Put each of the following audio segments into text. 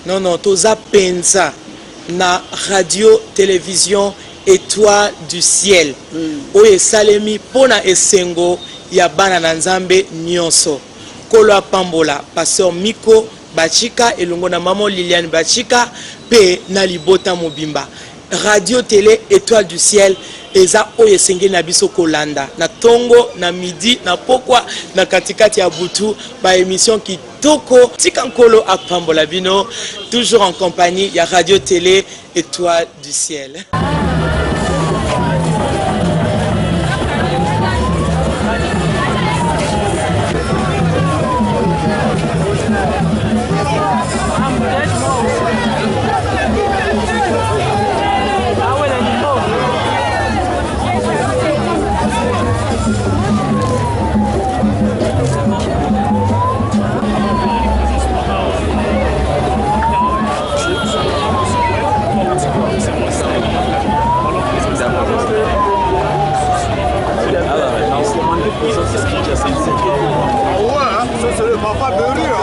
Non, non, toza pensa na radio, télévision, étoile du ciel. Oye salemi pona esengo ya bana na nzambe nyonso. Kolo Pambola, Pasteur Miko Bachika, elongo na maman Liliane Bachika, pe na libota mobimba. Radio, télé, étoile du ciel, eza oye senge na biso kolanda. Na tongo, na midi, na pokwa, na katikati ya butu, ba émission qui toko, tikankolo a Pambola bino, toujours en compagnie, ya radio, télé, étoile du ciel. C'est le papa de rue.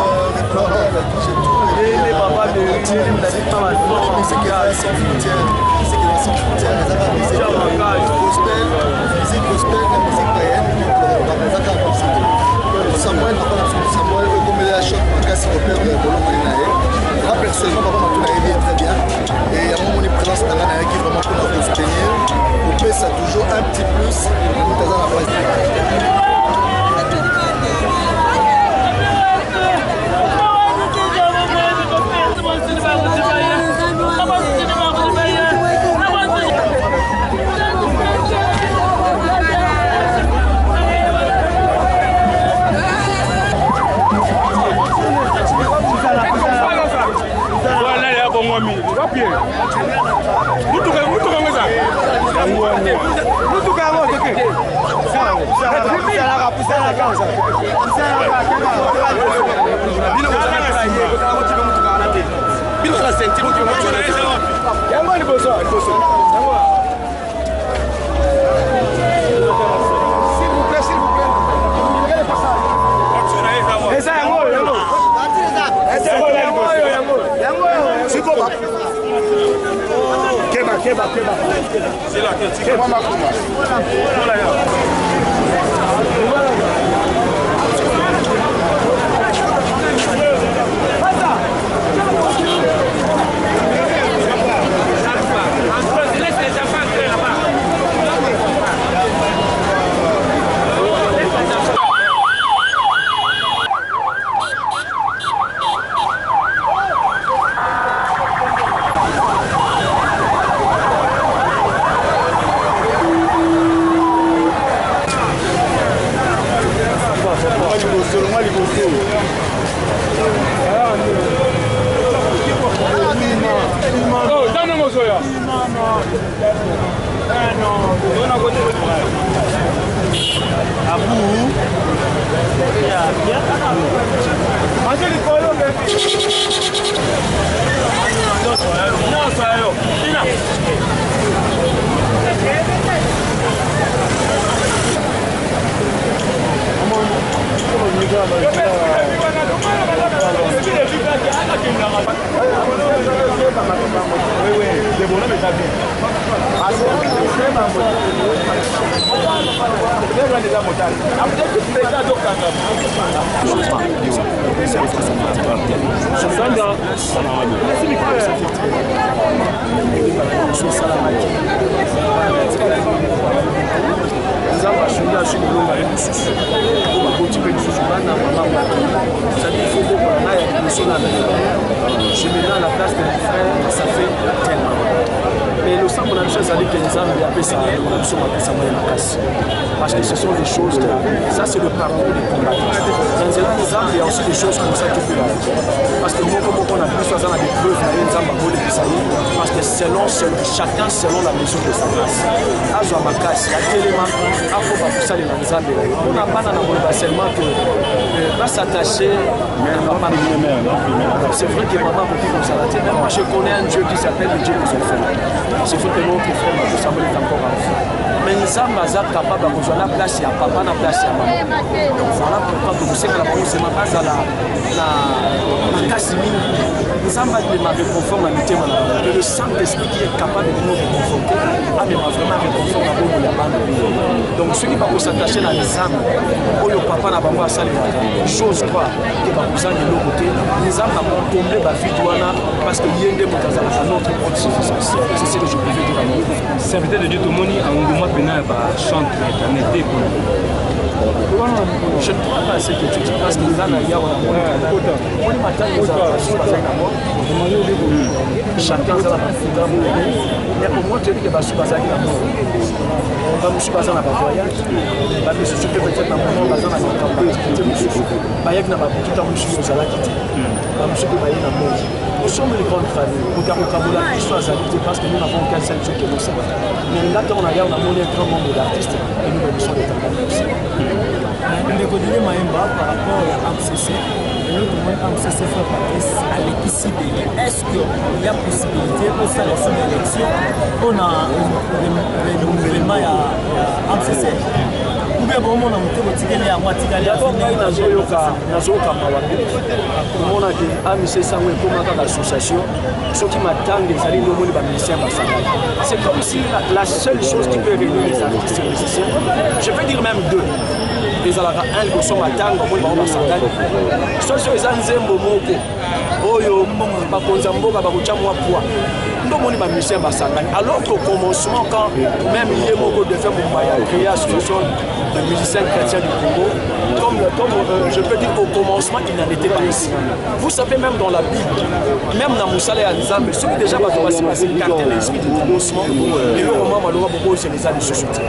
Les papas de rue, c'est qui est sans frontières, c'est qui est sans frontières, les amis, musique gospel, musique gospel, la musique païenne, Samuel, Samuel, comme il a choc, en tout cas, c'est le père de Bologna. Moi, personnellement, papa m'a tout arrivé très bien. Et à un moment, on est présent dans l'année qui vraiment pour nous soutenir. Pour paix, ça toujours un petit plus. Nous avons la base. Je me mets à la place de mon frère, ça fait tellement. Mais le sang, mon ami, c'est que les âmes appellent ça, parce que ce sont des choses, ça c'est le parcours des combattants. Dans les âmes, il y a aussi des choses comme ça qui peuvent arriver. Parce que moi, comme on a plus besoin des preuves, parce que chacun selon la mesure de sa grâce. Azo Makasi, à Téléma, à Foba Poussali Nanzambe, on n'a pas seulement que va s'attacher à papa. C'est vrai que maman beaucoup comme ça. Moi, je connais un Dieu qui s'appelle le Dieu des enfants. C'est vrai que notre frère Samuel est encore enfant. Mais Nzamba za capable de rejoindre la place à papa na place à maman. Donc voilà pourquoi vous savez que la police m'a pas à la casse mine. Nzamba m'a réconforté à l'ité malade. Le Saint-Esprit qui est capable de nous réconforter a vraiment réconforté à beaucoup de bande. Donc ceux qui vont s'attacher à Nzamba, au papa n'a pas ça les choses quoi que va vous aller de l'autre côté. Nzamba vont tomber la vie douana parce que yende mutaza la notre autosuffisance. C'est ce que je pouvais dire à vous. Serviteur de Dieu tout le monde en Ngoma Pena chante en été. Je ne crois pas à ce que tu dis parce que nous avons chacun a la mais au moins tu dis que va se passer la mort. On va se passer dans la voyage. Va me soucier peut-être dans mon nom dans la campagne. Bah y a que n'a pas tout à monsieur aux ala quitter. Va monsieur que va y na mort. Nous sommes une grande famille. Au Kaboula histoire ça parce que nous n'avons qu'un seul truc que nous savons. Mais là on a un grand nombre d'artistes et nous sommes des artistes. Ndeko Didier Maemba par rapport à AMCC, l'autre monde AMCC fait Patrice à l'équipe. Est-ce qu'il y a possibilité pour faire une élection on a renouvellement à AMCC ou bien bon on a monté au tigre à moitié d'abord nazoyoka mawabe komona ke AMCC sango ekomaka l'association ceux qui m'attendent ezali nomoni bamusicien basangani. C'est comme si la seule chose qui peut réunir les artistes et les musiciens, je peux dire même deux. Les alaka un liboso matanga omoni bango basangani soso eza nzembo moko oyo bakonzi ya mboka bakotya mwa poids nde omoni bamusicien basangani alors qu'au commencement quand même ye moko devait mombaya créer association de musiciens chrétiens du Congo comme je peux dire au commencement il n'en était pas ici. Vous savez même dans la Bible même dans Moussala ya Nzambe ceux qui déjà basé carter l'esprit du commencement et le roman malheureux beaucoup c'est les années société.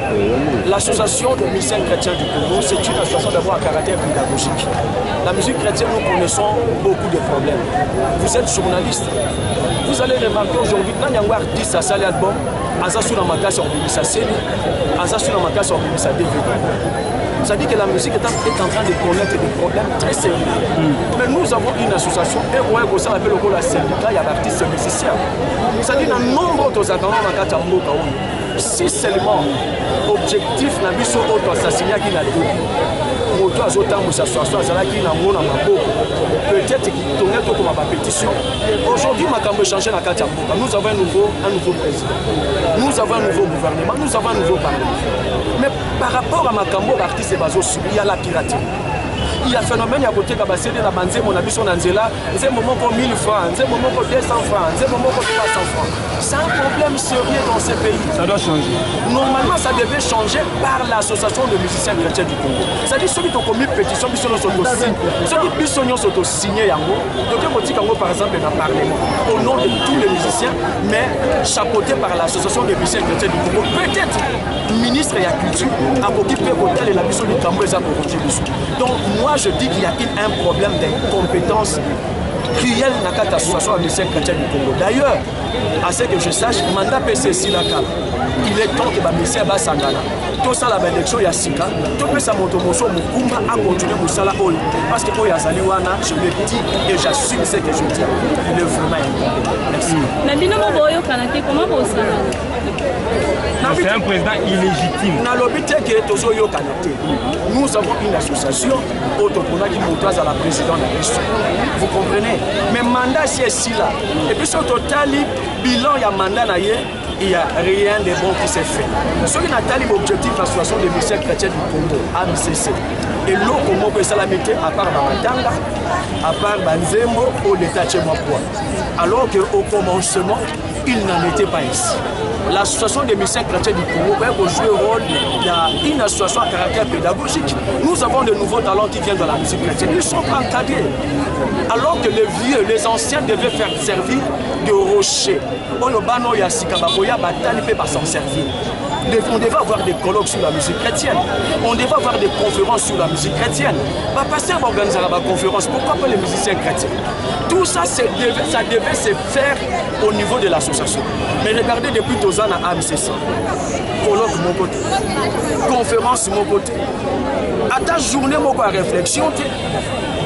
L'association de musiciens chrétiens du Congo c'est une association d'avoir un caractère pédagogique. La musique chrétienne, nous connaissons beaucoup de problèmes. Vous êtes journaliste. Vous allez remarquer aujourd'hui, quand il y a un artiste à saler album, Azasu dans ma classe en Bimisa Seni, Azasu dans ma classe en Bimisa DVD. Ça dit que la musique est en train de connaître des problèmes très sérieux. Mais nous avons une association, et on ça appelle le syndicat, il y a l'artiste musicien. Ça dit un nombre d'autres accords dans la carte si seulement objectif n'a vu sur autre assassinat qui n'a tout. Moto azotambo sa soir azalaki na ngona maboko peut-être qui tournait comme ma pétition. Aujourd'hui makambo changé na kati ya mboka. Nous avons un nouveau président. Nous avons un nouveau gouvernement, nous avons un nouveau parlement. Mais par rapport à makambo l'artiste bazo subi il y a la piraterie. Il y a un phénomène à côté de la BCD, la banze, mon avis, son anzela, c'est un moment pour 1000 francs, c'est un moment pour 200 francs, c'est un moment pour 300 francs. C'est un problème sérieux dans ces pays. Ça doit changer. Normalement, ça devait changer par l'association de musiciens chrétiens du Congo. C'est-à-dire ceux qui ont commis pétition, ceux qui ont signé Yango, par exemple, dans le Parlement, au nom de tous les musiciens, mais chapeauté par l'association des musiciens chrétiens du Congo. Peut-être, ministre et la culture, a occupé l'hôtel et la mission du Cameroun et donc, moi, je dis qu'il y a un problème d'incompétence cruelle dans la association des musiciens chrétiens du Congo. D'ailleurs, à ce que je sache, mandat PCC il est temps que les musiciens va s'engager. Tout ça, la élection, il y a 5 ans. Tout ça, mon tomoso, mon kumba a continué pour ça. Parce que Oyazaliwana, je le dis et j'assume ce que je dis. Il est vraiment important. Merci. Comment vous c'est un président illégitime. Nous avons une association autoponaki Moutaz à la présidente de la question. Vous comprenez? Mais mandat c'est ici là. Et puis sur total bilan il y a mandat il n'y a rien de bon qui s'est fait. Ce qui n'a pas l'objectif de l'association des musiciens chrétiens du Congo, AMCC. Et l'eau comment que ça la mettait à part Bamatanga, à part Banzembo ou l'État chez moi. Alors qu'au commencement, il n'en était pas ici. L'association des musiciens chrétiens du Congo va jouer un rôle. Il y a une association à caractère pédagogique. Nous avons de nouveaux talents qui viennent de la musique chrétienne. Ils sont encadrés. Alors que les vieux, les anciens devaient faire servir de rochers. On devait avoir des colloques sur la musique chrétienne. On devait avoir des conférences sur la musique chrétienne. Pasteur va organiser la conférence. Pourquoi pas les musiciens chrétiens? Tout ça, ça devait se faire au niveau de l'association. Mais regardez depuis 2 ans à AMCC. Colloque mon côté. Conférence mon côté. À ta journée, mon réflexion.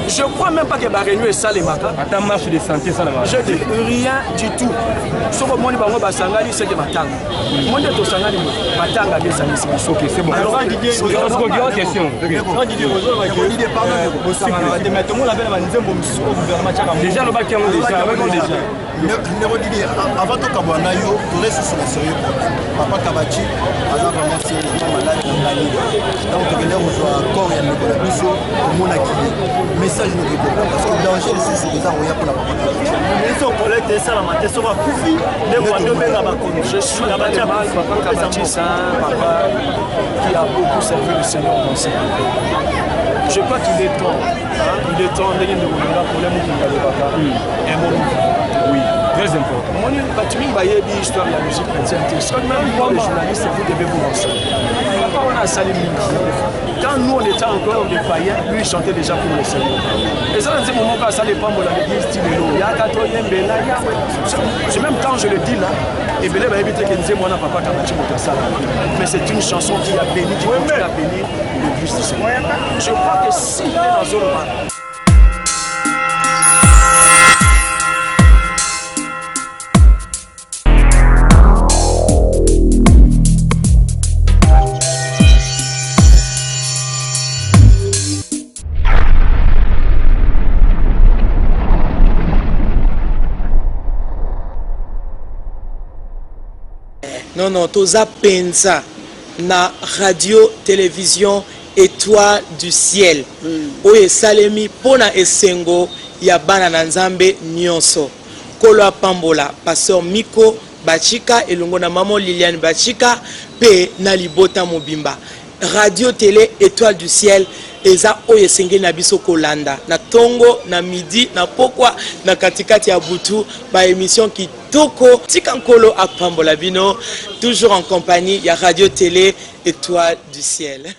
Je crois même pas que la réunion est ça les maca. Attends, marche de santé, ça là. Je dis rien du tout. Sauf que moi, je vais Basangani, c'est que Matanga. Moi, je vais Basangani, Matanga, ok, c'est bon. Alors, Didier, question. Déjà, le bac est déjà. Avant tout, Kabanayo, tout reste sur le sérieux. Papa Kabachi, alors vraiment sérieusement malade, donc on a encore un mon message nous répond parce que le danger c'est déjà on y a pour la papa Kabachi. Ils sont collectés ça la matin sur la coufi de moi de benga bakono. Je suis la Papa Kabachi, c'est un papa qui a beaucoup servi le Seigneur dans sa vie. Je crois qu'il est temps, il est temps de nous pour les mots qui un bon oui, très important. Moi, je vais vous l'histoire de la musique chrétienne. Même moi, les journalistes, vous devez vous renseigner. Papa, on a salé quand nous, on était encore des païens, lui, il chantait déjà pour le Seigneur. Et ça, c'est mon moment quand ça dépend de l'église, c'est même quand je le dis là, et Belé va éviter qu'il dise moi, papa, mais c'est une chanson qui a béni, qui continue à bénir l'église du Seigneur. Je crois que si il est dans Zoloma, non toza penza na radio télévision étoile du ciel oyo esalemi pona esengo ya bana na nzambe nyonso kolo apambola pasteur Miko Bachika elongo na maman Liliane Bachika pe na libota mobimba radio télé étoile du ciel eza oyo esengeli na biso kolanda na tongo na midi na pokwa na katikati ya butu ba émission kitoko tika nkolo apambola bino toujours en compagnie ya radio télé étoile du ciel.